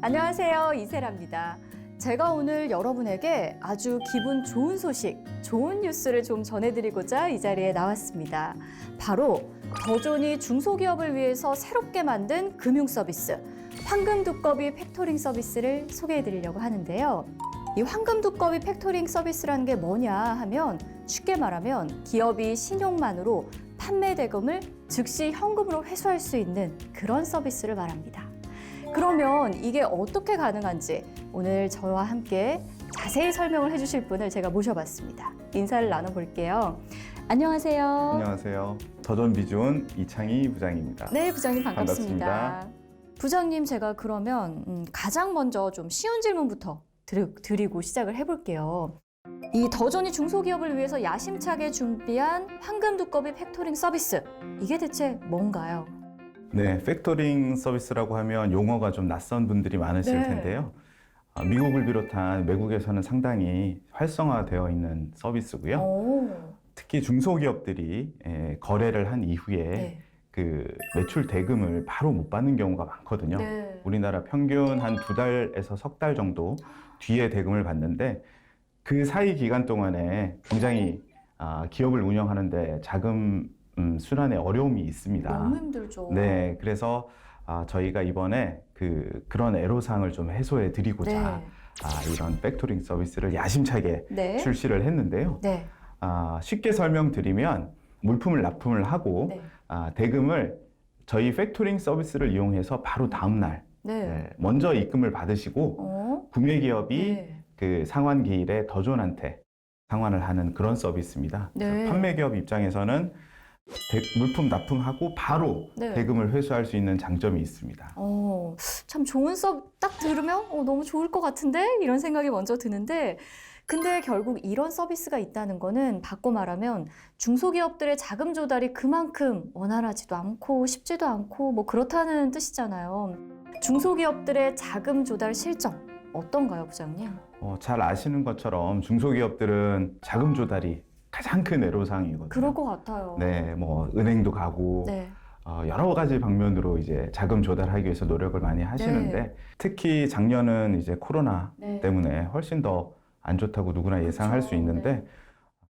안녕하세요, 이세라입니다. 제가 오늘 여러분에게 아주 기분 좋은 소식, 좋은 뉴스를 좀 전해드리고자 이 자리에 나왔습니다. 바로 더존이 중소기업을 위해서 새롭게 만든 금융 서비스, 황금 두꺼비 팩토링 서비스를 소개해드리려고 하는데요. 이 황금 두꺼비 팩토링 서비스라는 게 뭐냐 하면 쉽게 말하면 기업이 신용만으로 판매 대금을 즉시 현금으로 회수할 수 있는 그런 서비스를 말합니다. 그러면 이게 어떻게 가능한지 오늘 저와 함께 자세히 설명을 해주실 분을 제가 모셔봤습니다. 인사를 나눠볼게요. 안녕하세요. 안녕하세요. 더존 비즈온 이창희 부장입니다. 네, 부장님 반갑습니다. 부장님, 제가 그러면 가장 먼저 좀 쉬운 질문부터 드리고 시작을 해볼게요. 이 더존이 중소기업을 위해서 야심차게 준비한 황금 두꺼비 팩토링 서비스, 이게 대체 뭔가요? 네, 팩토링 서비스라고 하면 용어가 좀 낯선 분들이 많으실 네. 텐데요. 미국을 비롯한 외국에서는 상당히 활성화되어 있는 서비스고요. 오. 특히 중소기업들이 거래를 한 이후에 네. 그 매출 대금을 바로 못 받는 경우가 많거든요. 네. 우리나라 평균 한 2달에서 석 달 정도 뒤에 대금을 받는데 그 사이 기간 동안에 굉장히 기업을 운영하는데 자금 순환에 어려움이 있습니다. 너무 힘들죠. 네, 그래서 저희가 이번에 그런 애로사항을 좀 해소해 드리고자 이런 팩토링 서비스를 야심차게 네. 출시를 했는데요. 네. 쉽게 설명드리면 물품을 납품을 하고 네. 대금을 저희 팩토링 서비스를 이용해서 바로 다음 날 네. 먼저 입금을 받으시고 구매 기업이 네. 그 상환 기일에 더존한테 상환을 하는 그런 서비스입니다. 네. 그래서 판매 기업 입장에서는 물품 납품하고 바로 네. 대금을 회수할 수 있는 장점이 있습니다. 참 좋은 딱 들으면 너무 좋을 것 같은데? 이런 생각이 먼저 드는데, 근데 결국 이런 서비스가 있다는 거는 바꿔 말하면 중소기업들의 자금 조달이 그만큼 원활하지도 않고 쉽지도 않고 뭐 그렇다는 뜻이잖아요. 중소기업들의 자금 조달 실정 어떤가요, 부장님? 잘 아시는 것처럼 중소기업들은 자금 조달이 가장 큰 애로사항이거든요. 그럴 것 같아요. 네, 뭐 은행도 가고 네. 여러 가지 방면으로 이제 자금 조달하기 위해서 노력을 많이 하시는데 네. 특히 작년은 이제 코로나 네. 때문에 훨씬 더 안 좋다고 누구나 예상할 그렇죠. 수 있는데 네.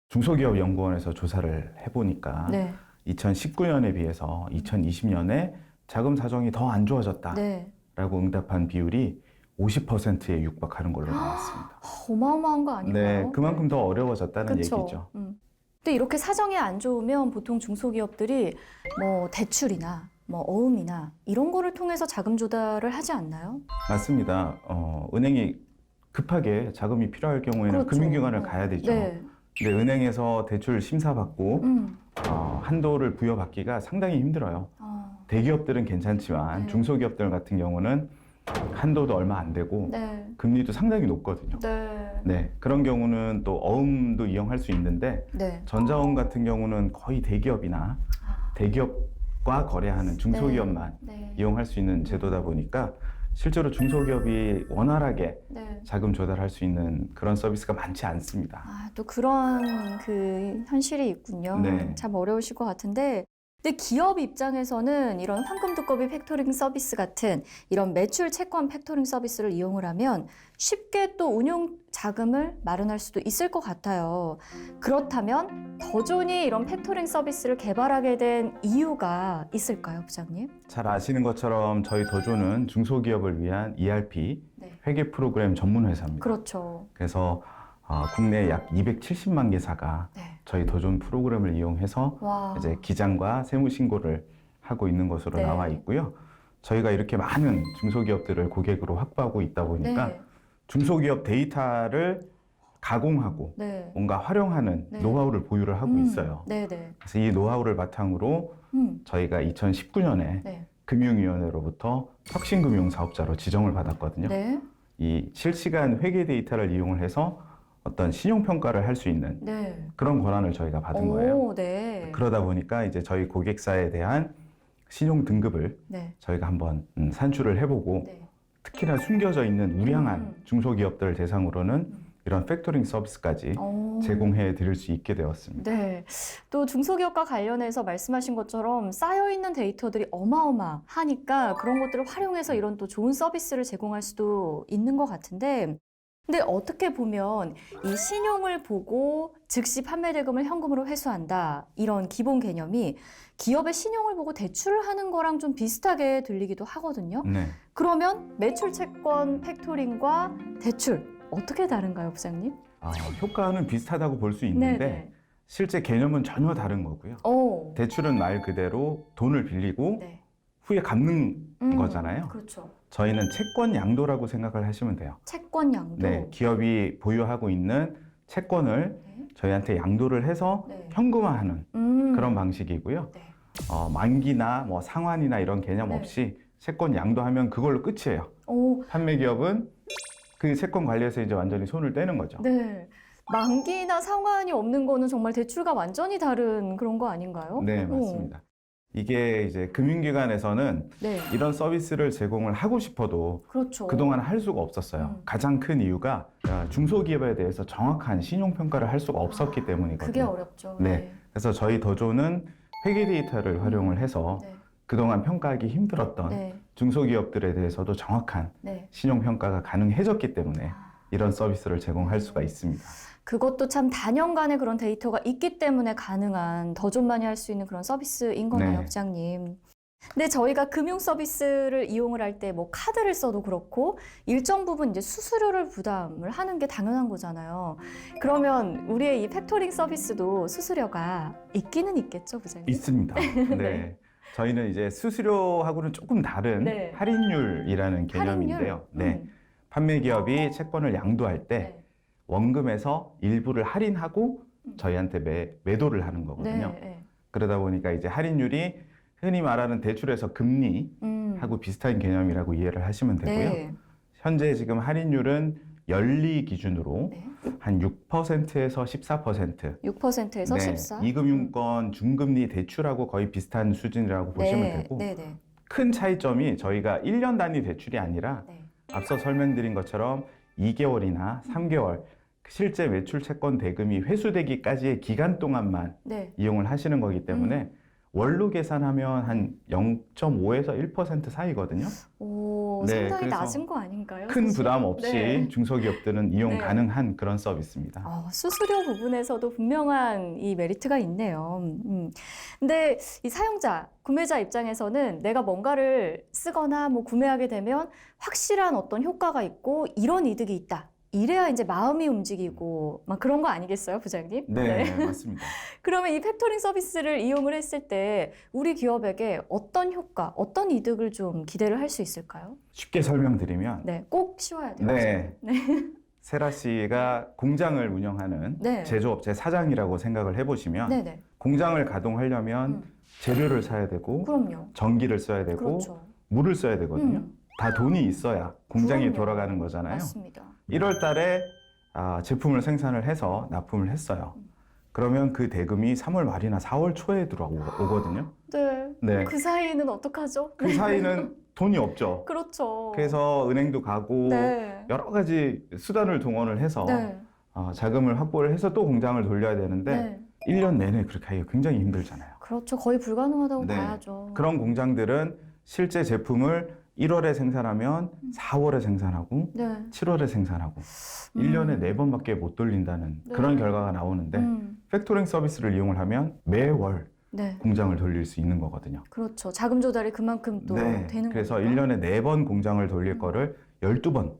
중소기업연구원에서 조사를 해보니까 네. 2019년에 비해서 2020년에 자금 사정이 더 안 좋아졌다라고 네. 응답한 비율이 50%에 육박하는 걸로 나왔습니다. 어마어마한 거 아닌가요? 네, 그만큼 더 어려워졌다는 그쵸? 얘기죠. 근데 이렇게 사정이 안 좋으면 보통 중소기업들이 뭐 대출이나 뭐 어음이나 이런 거를 통해서 자금 조달을 하지 않나요? 맞습니다. 은행이 급하게 자금이 필요할 경우에는 그렇죠. 금융기관을 가야 되죠. 네. 근데 은행에서 대출 심사받고 한도를 부여받기가 상당히 힘들어요. 대기업들은 괜찮지만 네. 중소기업들 같은 경우는 한도도 얼마 안 되고 네. 금리도 상당히 높거든요. 네. 네, 그런 경우는 또 어음도 이용할 수 있는데 네. 전자어음 같은 경우는 거의 대기업이나 대기업과 거래하는 중소기업만 네. 이용할 수 있는 제도다 보니까 실제로 중소기업이 원활하게 네. 자금 조달할 수 있는 그런 서비스가 많지 않습니다. 또 그런 그 현실이 있군요. 네. 참 어려우실 것 같은데, 근데 기업 입장에서는 이런 황금 두꺼비 팩토링 서비스 같은 이런 매출 채권 팩토링 서비스를 이용을 하면 쉽게 또 운용 자금을 마련할 수도 있을 것 같아요. 그렇다면 더존이 이런 팩토링 서비스를 개발하게 된 이유가 있을까요, 부장님? 잘 아시는 것처럼 저희 더존은 중소기업을 위한 ERP 네. 회계 프로그램 전문 회사입니다. 그렇죠. 그래서 국내 약 270만 개사가 네. 저희 더존 프로그램을 이용해서 와. 이제 기장과 세무 신고를 하고 있는 것으로 네. 나와 있고요. 저희가 이렇게 많은 중소기업들을 고객으로 확보하고 있다 보니까 네. 중소기업 데이터를 가공하고 네. 뭔가 활용하는 네. 노하우를 보유를 하고 있어요. 네네. 그래서 이 노하우를 바탕으로 저희가 2019년에 네. 금융위원회로부터 혁신금융사업자로 지정을 받았거든요. 네. 이 실시간 회계 데이터를 이용을 해서 어떤 신용평가를 할 수 있는 네. 그런 권한을 저희가 받은 거예요. 네. 그러다 보니까 이제 저희 고객사에 대한 신용 등급을 네. 저희가 한번 산출을 해보고 네. 특히나 숨겨져 있는 우량한 중소기업들을 대상으로는 이런 팩토링 서비스까지 오. 제공해 드릴 수 있게 되었습니다. 네. 또 중소기업과 관련해서 말씀하신 것처럼 쌓여있는 데이터들이 어마어마하니까 그런 것들을 활용해서 이런 또 좋은 서비스를 제공할 수도 있는 것 같은데, 근데 어떻게 보면 이 신용을 보고 즉시 판매 대금을 현금으로 회수한다, 이런 기본 개념이 기업의 신용을 보고 대출을 하는 거랑 좀 비슷하게 들리기도 하거든요. 네. 그러면 매출 채권 팩토링과 대출 어떻게 다른가요, 부장님? 효과는 비슷하다고 볼 수 있는데 실제 개념은 전혀 다른 거고요. 오. 대출은 말 그대로 돈을 빌리고 네. 후에 갚는 거잖아요. 그렇죠. 저희는 채권 양도라고 생각을 하시면 돼요. 채권 양도. 네, 기업이 보유하고 있는 채권을 네. 저희한테 양도를 해서 네. 현금화하는 그런 방식이고요. 네. 만기나 뭐 상환이나 이런 개념 네. 없이 채권 양도하면 그걸로 끝이에요. 오. 판매 기업은 그 채권 관리에서 이제 완전히 손을 떼는 거죠. 네. 만기나 상환이 없는 거는 정말 대출과 완전히 다른 그런 거 아닌가요? 네, 맞습니다. 이게 이제 금융기관에서는 네. 이런 서비스를 제공을 하고 싶어도 그렇죠. 그동안 할 수가 없었어요. 가장 큰 이유가 중소기업에 대해서 정확한 신용평가를 할 수가 없었기 때문이거든요. 그게 어렵죠. 네. 그래서 저희 더조는 회계 데이터를 활용을 해서 네. 그동안 평가하기 힘들었던 네. 중소기업들에 대해서도 정확한 네. 신용평가가 가능해졌기 때문에 이런 서비스를 제공할 수가 있습니다. 그것도 참 단연간의 그런 데이터가 있기 때문에 가능한 더존만이 할 수 있는 그런 서비스인 거네요, 네. 부장님. 근데 저희가 금융 서비스를 이용을 할 때 뭐 카드를 써도 그렇고 일정 부분 이제 수수료를 부담을 하는 게 당연한 거잖아요. 그러면 우리의 이 팩토링 서비스도 수수료가 있기는 있겠죠, 부장님? 있습니다. 네. 저희는 이제 수수료하고는 조금 다른 네. 할인율이라는 개념인데요. 네. 판매 기업이 채권을 양도할 때 네. 원금에서 일부를 할인하고 저희한테 매도를 하는 거거든요. 네. 그러다 보니까 이제 할인율이 흔히 말하는 대출에서 금리하고 비슷한 개념이라고 이해를 하시면 되고요. 네. 현재 지금 할인율은 연리 기준으로 네. 한 6%에서 14%. 6%에서 네, 14. 이금융권 중금리 대출하고 거의 비슷한 수준이라고 보시면 되고 네. 네. 큰 차이점이 저희가 1년 단위 대출이 아니라 네. 앞서 설명드린 것처럼 2개월이나 3개월 실제 매출 채권 대금이 회수되기까지의 기간 동안만 네. 이용을 하시는 거기 때문에 월로 계산하면 한 0.5에서 1% 사이거든요. 오, 네, 상당히 그래서 낮은 거 아닌가요? 큰 사실? 부담 없이 네. 중소기업들은 이용 네. 가능한 그런 서비스입니다. 수수료 부분에서도 분명한 이 메리트가 있네요. 근데 이 사용자, 구매자 입장에서는 내가 뭔가를 쓰거나 뭐 구매하게 되면 확실한 어떤 효과가 있고 이런 이득이 있다. 이래야 이제 마음이 움직이고 막 그런 거 아니겠어요, 부장님? 네, 맞습니다. 그러면 이 팩토링 서비스를 이용을 했을 때 우리 기업에게 어떤 효과, 어떤 이득을 좀 기대를 할 수 있을까요? 쉽게 설명드리면 네, 꼭 쉬워야 돼요. 네. 세라 씨가 공장을 운영하는 네. 제조업체 사장이라고 생각을 해보시면 네네. 공장을 가동하려면 재료를 사야 되고 그럼요. 전기를 써야 되고 그렇죠. 물을 써야 되거든요. 다 돈이 있어야 공장이 그럼요. 돌아가는 거잖아요. 맞습니다. 1월 달에 제품을 생산을 해서 납품을 했어요. 그러면 그 대금이 3월 말이나 4월 초에 들어오거든요. 네. 네. 그 사이는 어떡하죠? 그 사이는 돈이 없죠. 그렇죠. 그래서 은행도 가고 네. 여러 가지 수단을 동원을 해서 네. 자금을 확보를 해서 또 공장을 돌려야 되는데 네. 1년 내내 그렇게 하기가 굉장히 힘들잖아요. 그렇죠. 거의 불가능하다고 네. 봐야죠. 그런 공장들은 실제 제품을 1월에 생산하면 4월에 생산하고 네. 7월에 생산하고 1년에 4번밖에 못 돌린다는 네. 그런 결과가 나오는데 팩토링 서비스를 이용을 하면 매월 네. 공장을 돌릴 수 있는 거거든요. 그렇죠. 자금 조달이 그만큼 또 네. 되는 그래서 거니까. 1년에 4번 공장을 돌릴 거를 12번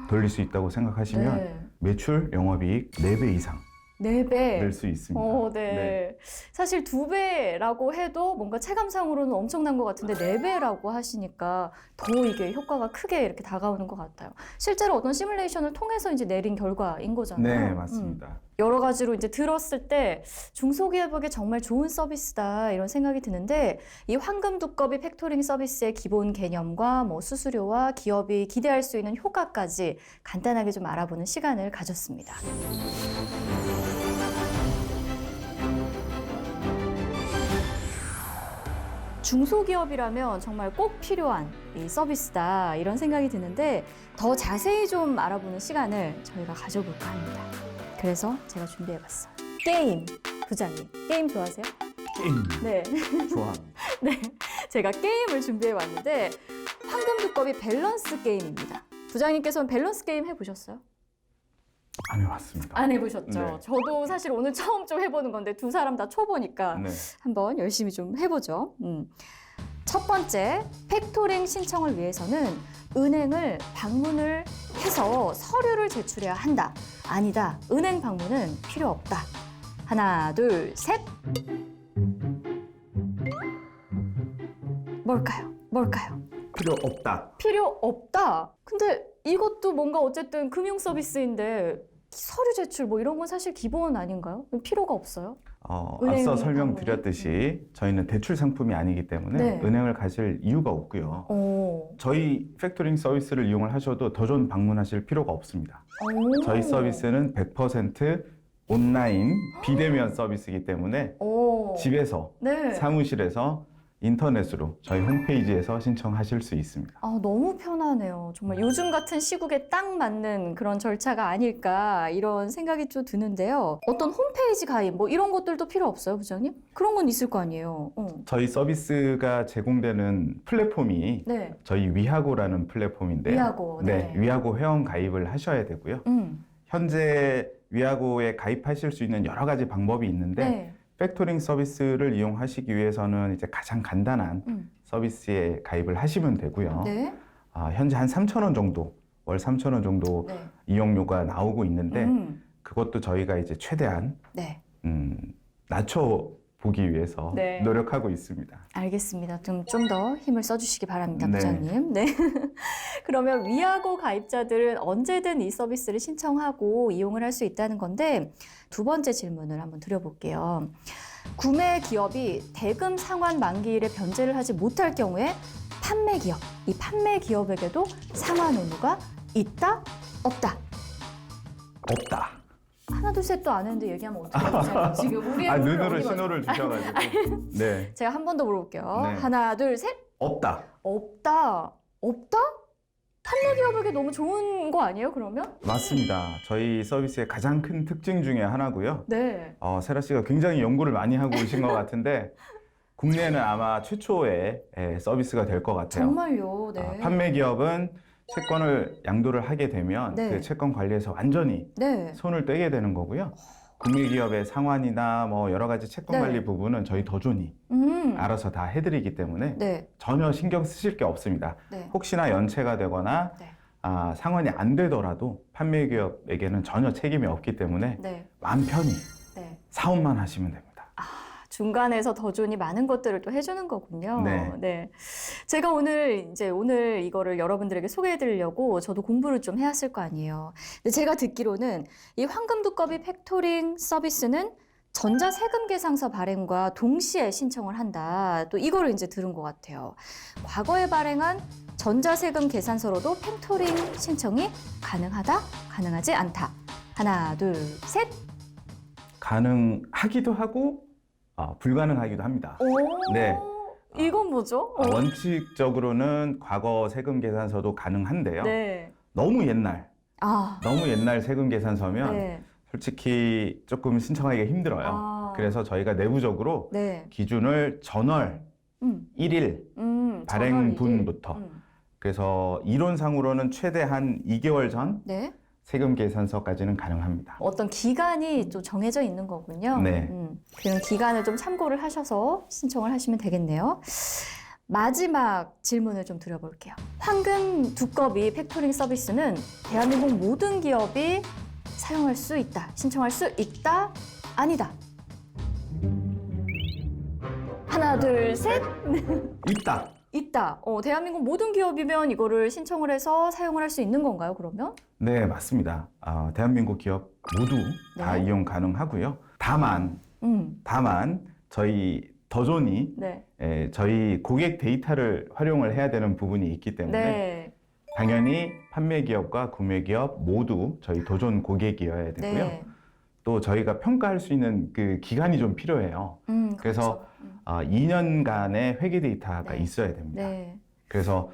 돌릴 수 있다고 생각하시면 네. 매출, 영업이익 4배 이상 4배. 낼 수 있습니다. 네. 사실 2배라고 해도 뭔가 체감상으로는 엄청난 것 같은데 4배라고 하시니까 더 이게 효과가 크게 이렇게 다가오는 것 같아요. 실제로 어떤 시뮬레이션을 통해서 이제 내린 결과인 거잖아요. 네, 맞습니다. 여러 가지로 이제 들었을 때 중소기업에게 정말 좋은 서비스다 이런 생각이 드는데 이 황금 두꺼비 팩토링 서비스의 기본 개념과 뭐 수수료와 기업이 기대할 수 있는 효과까지 간단하게 좀 알아보는 시간을 가졌습니다. 중소기업이라면 정말 꼭 필요한 이 서비스다 이런 생각이 드는데 더 자세히 좀 알아보는 시간을 저희가 가져볼까 합니다. 그래서 제가 준비해봤어요. 게임, 부장님. 게임 좋아하세요? 게임 네. 좋아합니다. 네. 제가 게임을 준비해왔는데 황금 두꺼비 밸런스 게임입니다. 부장님께서는 밸런스 게임 해보셨어요? 안 해봤습니다. 안 해보셨죠? 네. 저도 사실 오늘 처음 좀 해보는 건데 두 사람 다 초보니까 네. 한번 열심히 좀 해보죠. 첫 번째, 팩토링 신청을 위해서는 은행을 방문을 해서 서류를 제출해야 한다. 아니다. 은행 방문은 필요 없다. 하나, 둘, 셋. 뭘까요? 뭘까요? 필요 없다. 필요 없다. 근데 이것도 뭔가 어쨌든 금융 서비스인데 서류 제출 뭐 이런 건 사실 기본 아닌가요? 필요가 없어요? 앞서 방문. 설명드렸듯이 저희는 대출 상품이 아니기 때문에 네. 은행을 가실 이유가 없고요. 오. 저희 팩토링 서비스를 이용을 하셔도 더존 방문하실 필요가 없습니다. 오. 저희 서비스는 100% 온라인 비대면 서비스이기 때문에 오. 집에서 네. 사무실에서 인터넷으로 저희 홈페이지에서 신청하실 수 있습니다. 아, 너무 편하네요. 정말 요즘 같은 시국에 딱 맞는 그런 절차가 아닐까 이런 생각이 좀 드는데요. 어떤 홈페이지 가입 뭐 이런 것들도 필요 없어요, 부장님? 그런 건 있을 거 아니에요. 저희 서비스가 제공되는 플랫폼이 네. 저희 위하고라는 플랫폼인데요. 위하고. 네, 위하고 회원 가입을 하셔야 되고요. 현재 위하고에 가입하실 수 있는 여러 가지 방법이 있는데 네. 팩토링 서비스를 이용하시기 위해서는 이제 가장 간단한 서비스에 가입을 하시면 되고요. 네. 현재 한 3,000원 정도, 월 3,000원 정도 네. 이용료가 나오고 있는데 음. 그것도 저희가 이제 최대한 네. 낮춰보기 위해서 네. 노력하고 있습니다. 알겠습니다. 좀 더 힘을 써주시기 바랍니다, 네. 부장님. 네. 그러면 위하고 가입자들은 언제든 이 서비스를 신청하고 이용을 할 수 있다는 건데 두 번째 질문을 한번 드려볼게요. 구매 기업이 대금 상환 만기일에 변제를 하지 못할 경우에 판매 기업, 이 판매 기업에게도 상환 의무가 있다, 없다. 없다. 하나 둘 셋도 안 했는데 얘기하면 어떡해요? 지금 우리의 룰을 눈으로 어기면 신호를 주셔가지고. 네. 제가 한 번 더 물어볼게요. 네. 하나 둘 셋. 없다. 없다. 없다? 판매 기업에게 너무 좋은 거 아니에요, 그러면? 맞습니다. 저희 서비스의 가장 큰 특징 중에 하나고요. 네. 세라 씨가 굉장히 연구를 많이 하고 오신 것 같은데 국내에는 아마 최초의 서비스가 될 것 같아요. 정말요. 네. 판매 기업은 채권을 양도를 하게 되면 네. 그 채권 관리에서 완전히 네. 손을 떼게 되는 거고요. 구매 기업의 상환이나 뭐 여러 가지 채권 네. 관리 부분은 저희 더존이 알아서 다 해드리기 때문에 네. 전혀 신경 쓰실 게 없습니다. 네. 혹시나 연체가 되거나 네. 상환이 안 되더라도 판매 기업에게는 전혀 책임이 없기 때문에 네. 마음 편히 네. 사업만 하시면 됩니다. 중간에서 더존이 많은 것들을 또 해주는 거군요. 네. 제가 오늘 이거를 여러분들에게 소개해 드리려고 저도 공부를 좀 해왔을 거 아니에요. 근데 제가 듣기로는 이 황금 두꺼비 팩토링 서비스는 전자세금 계상서 발행과 동시에 신청을 한다. 또 이거를 이제 들은 것 같아요. 과거에 발행한 전자세금 계산서로도 팩토링 신청이 가능하다? 가능하지 않다. 하나, 둘, 셋. 가능하기도 하고 불가능하기도 합니다. 오, 네. 이건 뭐죠? 원칙적으로는 과거 세금 계산서도 가능한데요. 네. 너무 옛날 세금 계산서면 네. 솔직히 조금 신청하기가 힘들어요. 그래서 저희가 내부적으로 네. 기준을 전월 1일 발행분부터 그래서 이론상으로는 최대한 2개월 전 네. 세금 계산서까지는 가능합니다. 어떤 기간이 좀 정해져 있는 거군요. 네. 그런 기간을 좀 참고를 하셔서 신청을 하시면 되겠네요. 마지막 질문을 좀 드려볼게요. 황금 두꺼비 팩토링 서비스는 대한민국 모든 기업이 사용할 수 있다, 신청할 수 있다, 아니다. 하나, 둘, 셋. 있다. 있다. 대한민국 모든 기업이면 이거를 신청을 해서 사용을 할 수 있는 건가요, 그러면? 네, 맞습니다. 대한민국 기업 모두 다 네. 이용 가능하고요. 다만 저희 더존이 네. 저희 고객 데이터를 활용을 해야 되는 부분이 있기 때문에 네. 당연히 판매 기업과 구매 기업 모두 저희 더존 고객이어야 되고요. 네. 또 저희가 평가할 수 있는 그 기간이 좀 필요해요. 그래서 그렇죠. 2년간의 회계 데이터가 네. 있어야 됩니다. 네. 그래서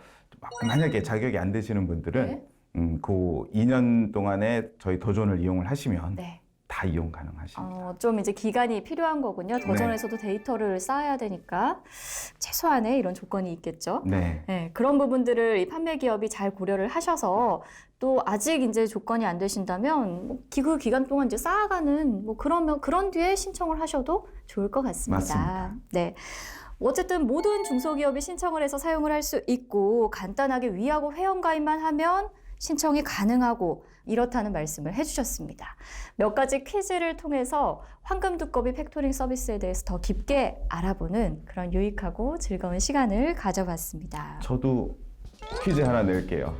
만약에 자격이 안 되시는 분들은 네. 그 2년 동안에 저희 도전을 이용을 하시면 네. 다 이용 가능하십니다. 좀 이제 기간이 필요한 거군요. 도전에서도 데이터를 쌓아야 되니까 최소한의 이런 조건이 있겠죠. 네. 네, 그런 부분들을 이 판매 기업이 잘 고려를 하셔서 또 아직 이제 조건이 안 되신다면 그 기간 동안 이제 쌓아가는 그러면 그런 뒤에 신청을 하셔도 좋을 것 같습니다. 맞습니다. 네. 어쨌든 모든 중소기업이 신청을 해서 사용을 할 수 있고 간단하게 위하고 회원가입만 하면 신청이 가능하고 이렇다는 말씀을 해주셨습니다. 몇 가지 퀴즈를 통해서 황금두꺼비 팩토링 서비스에 대해서 더 깊게 알아보는 그런 유익하고 즐거운 시간을 가져봤습니다. 저도 퀴즈 하나 낼게요.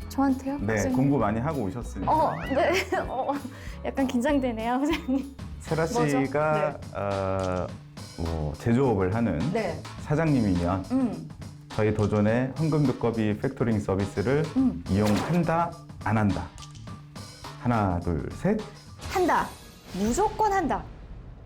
저한테요? 네, 선생님? 공부 많이 하고 오셨으니까. 네. 약간 긴장되네요, 선생님. 세라 뭐죠? 씨가 제조업을 하는 네. 사장님이면 저희 도전의 황금두꺼비 팩토링 서비스를 이용한다, 안 한다. 하나, 둘, 셋. 한다. 무조건 한다.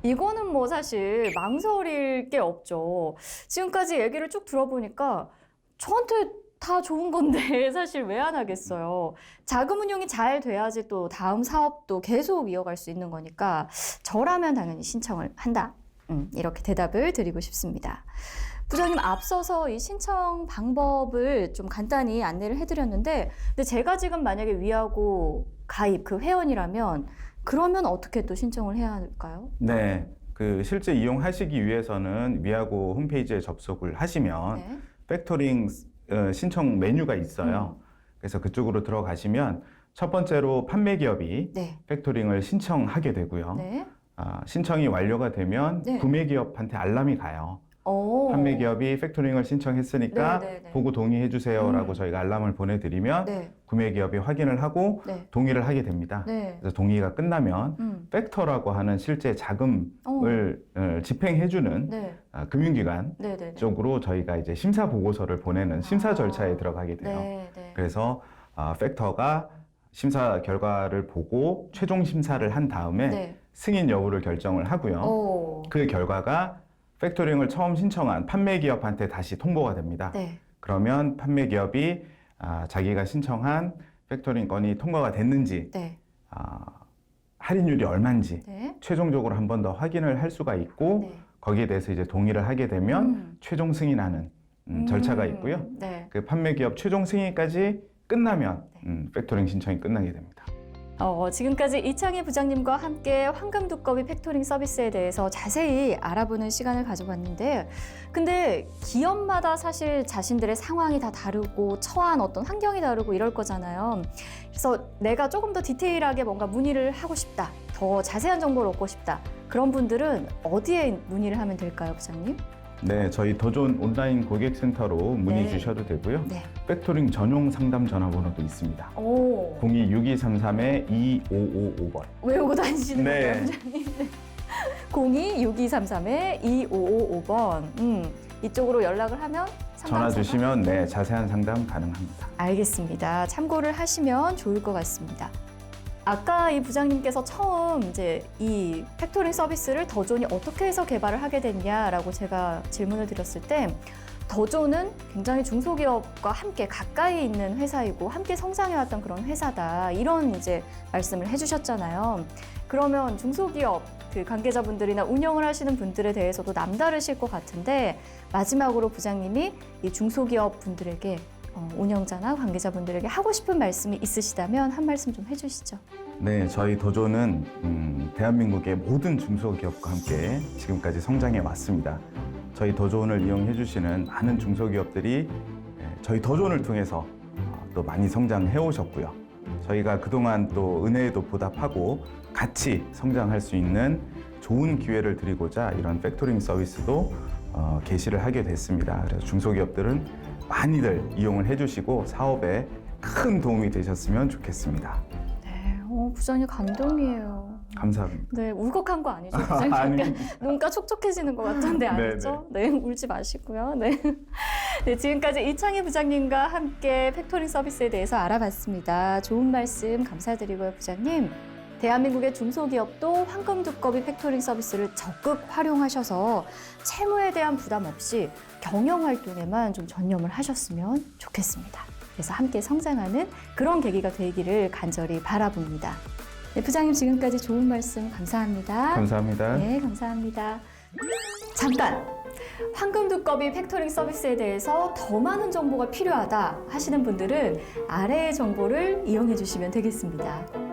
이거는 뭐 사실 망설일 게 없죠. 지금까지 얘기를 쭉 들어보니까 저한테 다 좋은 건데 사실 왜 안 하겠어요. 자금 운용이 잘 돼야지 또 다음 사업도 계속 이어갈 수 있는 거니까 저라면 당연히 신청을 한다. 이렇게 대답을 드리고 싶습니다. 부장님, 앞서서 이 신청 방법을 좀 간단히 안내를 해드렸는데 근데 제가 지금 만약에 위하고 가입 그 회원이라면 그러면 어떻게 또 신청을 해야 할까요? 네, 실제 이용하시기 위해서는 위하고 홈페이지에 접속을 하시면 네. 팩토링 신청 메뉴가 있어요. 그래서 그쪽으로 들어가시면 첫 번째로 판매 기업이 네. 팩토링을 신청하게 되고요. 네. 신청이 완료가 되면 네. 구매 기업한테 알람이 가요. 오. 판매 기업이 팩토링을 신청했으니까 네, 네, 네. 보고 동의해 주세요라고 저희가 알람을 보내드리면 네. 구매 기업이 확인을 하고 네. 동의를 하게 됩니다. 네. 그래서 동의가 끝나면 팩터라고 하는 실제 자금을 집행해주는 네. 금융기관 네. 네. 쪽으로 저희가 이제 심사 보고서를 보내는 심사 절차에 들어가게 돼요. 네. 네. 그래서 팩터가 심사 결과를 보고 최종 심사를 한 다음에 네. 승인 여부를 결정을 하고요. 오. 그 결과가 팩토링을 처음 신청한 판매 기업한테 다시 통보가 됩니다. 네. 그러면 판매 기업이 자기가 신청한 팩토링 건이 통과가 됐는지, 네. 할인율이 얼마인지 네. 최종적으로 한 번 더 확인을 할 수가 있고 네. 거기에 대해서 이제 동의를 하게 되면 최종 승인하는 절차가 있고요. 네. 그 판매 기업 최종 승인까지 끝나면 팩토링 신청이 끝나게 됩니다. 지금까지 이창희 부장님과 함께 황금두꺼비 팩토링 서비스에 대해서 자세히 알아보는 시간을 가져봤는데 근데 기업마다 사실 자신들의 상황이 다 다르고 처한 어떤 환경이 다르고 이럴 거잖아요. 그래서 내가 조금 더 디테일하게 뭔가 문의를 하고 싶다. 더 자세한 정보를 얻고 싶다. 그런 분들은 어디에 문의를 하면 될까요, 부장님? 네, 저희 도전 온라인 고객센터로 문의 네. 주셔도 되고요. 네. 팩토링 전용 상담 전화번호도 있습니다. 오. 02-6233-2555번. 외우고 다니시는 네. 거예요, 부장님? 네. 02-6233-2555번. 이쪽으로 연락을 하면 전화 주시면 네, 자세한 상담 가능합니다. 알겠습니다. 참고를 하시면 좋을 것 같습니다. 아까 이 부장님께서 처음 이제 이 팩토링 서비스를 더존이 어떻게 해서 개발을 하게 됐냐라고 제가 질문을 드렸을 때 더존은 굉장히 중소기업과 함께 가까이 있는 회사이고 함께 성장해왔던 그런 회사다 이런 이제 말씀을 해주셨잖아요. 그러면 중소기업 그 관계자분들이나 운영을 하시는 분들에 대해서도 남다르실 것 같은데 마지막으로 부장님이 이 중소기업 분들에게 운영자나 관계자분들에게 하고 싶은 말씀이 있으시다면 한 말씀 좀 해주시죠. 네, 저희 도전은 대한민국의 모든 중소기업과 함께 지금까지 성장해 왔습니다. 저희 도전을 이용해 주시는 많은 중소기업들이 저희 도전을 통해서 또 많이 성장해 오셨고요. 저희가 그동안 또 은혜에도 보답하고 같이 성장할 수 있는 좋은 기회를 드리고자 이런 팩토링 서비스도 개시를 하게 됐습니다. 그래서 중소기업들은 많이들 이용을 해주시고 사업에 큰 도움이 되셨으면 좋겠습니다. 네, 부장님 감동이에요. 감사합니다. 네, 울컥한 거 아니죠, 부장님? 아니. 약간 눈가 촉촉해지는 것 같던데 아니죠? 네, 울지 마시고요. 네. 네, 지금까지 이창희 부장님과 함께 팩토링 서비스에 대해서 알아봤습니다. 좋은 말씀 감사드리고요, 부장님. 대한민국의 중소기업도 황금두꺼비 팩토링 서비스를 적극 활용하셔서 채무에 대한 부담 없이 경영활동에만 좀 전념을 하셨으면 좋겠습니다. 그래서 함께 성장하는 그런 계기가 되기를 간절히 바라봅니다. 네, 부장님 지금까지 좋은 말씀 감사합니다. 감사합니다. 네, 감사합니다. 잠깐! 황금두꺼비 팩토링 서비스에 대해서 더 많은 정보가 필요하다 하시는 분들은 아래의 정보를 이용해 주시면 되겠습니다.